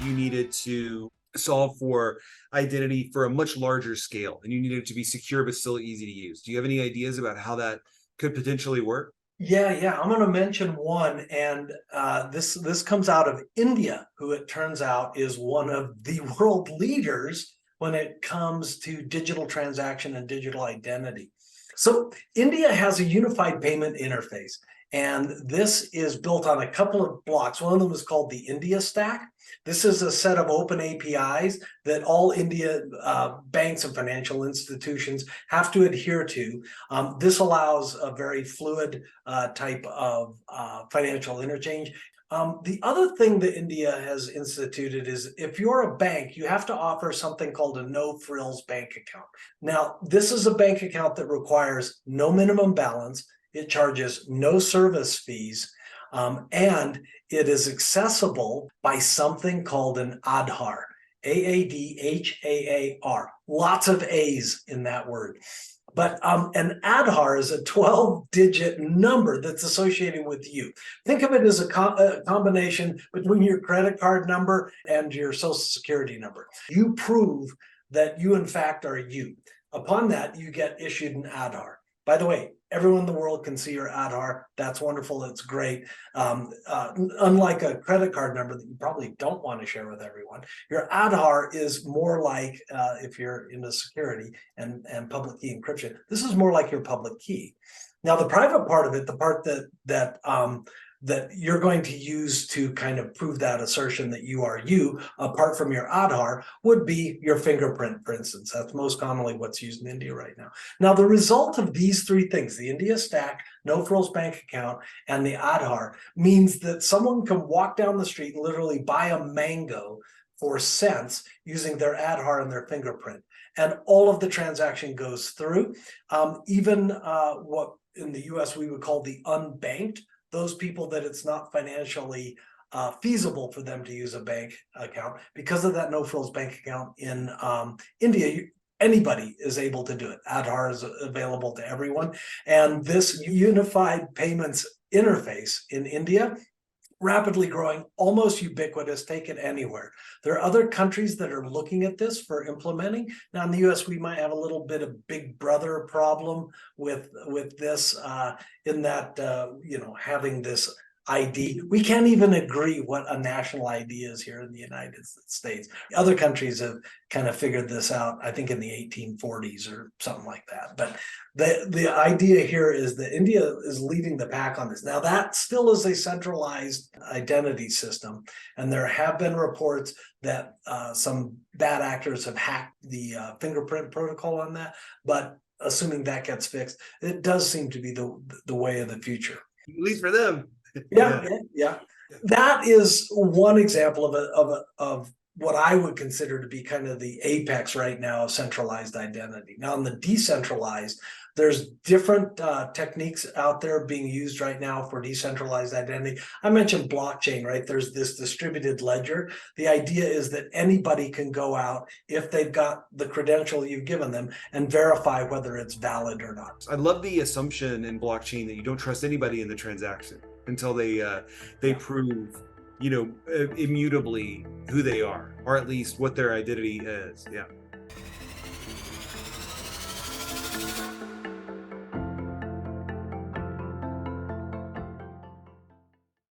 you needed to solve for identity for a much larger scale and you needed it to be secure but still easy to use. Do you have any ideas about how that could potentially work? Yeah. I'm going to mention one, and this comes out of India, who it turns out is one of the world leaders when it comes to digital transaction and digital identity. So India has a unified payment interface, and this is built on a couple of blocks. One of them is called the India Stack. This is a set of open APIs that all India banks and financial institutions have to adhere to. This allows a very fluid type of financial interchange. The other thing that India has instituted is if you're a bank, you have to offer something called a no-frills bank account. Now, this is a bank account that requires no minimum balance. It charges no service fees, and it is accessible by something called an Aadhaar, Aadhaar. Lots of A's in that word. But an Aadhaar is a 12-digit number that's associated with you. Think of it as a combination between your credit card number and your social security number. You prove that you, in fact, are you. Upon that, you get issued an Aadhaar. By the way, everyone in the world can see your Aadhaar. That's wonderful. It's great. Unlike a credit card number that you probably don't want to share with everyone, your Aadhaar is more like, if you're into security and public key encryption, this is more like your public key. Now, the private part of it, the part that you're going to use to kind of prove that assertion that you are you, apart from your Aadhaar, would be your fingerprint, for instance. That's most commonly what's used in India right now. Now, the result of these three things, the India Stack, no-frills bank account, and the Aadhaar, means that someone can walk down the street and literally buy a mango for cents using their Aadhaar and their fingerprint. And all of the transaction goes through. Even what in the US we would call the unbanked, those people that it's not financially feasible for them to use a bank account. Because of that no-frills bank account in India, anybody is able to do it. Aadhaar is available to everyone. And this unified payments interface in India, rapidly growing, almost ubiquitous, take it anywhere. There are other countries that are looking at this for implementing. Now in the US, we might have a little bit of big brother problem with this in that, having this ID. We can't even agree what a national ID is here in the United States. Other countries have kind of figured this out, I think in the 1840s or something like that. But the idea here is that India is leading the pack on this. Now that still is a centralized identity system. And there have been reports that some bad actors have hacked the fingerprint protocol on that. But assuming that gets fixed, it does seem to be the way of the future. At least for them. Yeah. That is one example of what I would consider to be kind of the apex right now of centralized identity. Now, in the decentralized, there's different techniques out there being used right now for decentralized identity. I mentioned blockchain, right? There's this distributed ledger. The idea is that anybody can go out, if they've got the credential you've given them, and verify whether it's valid or not. I love the assumption in blockchain that you don't trust anybody in the transaction until they prove, immutably who they are, or at least what their identity is. Yeah.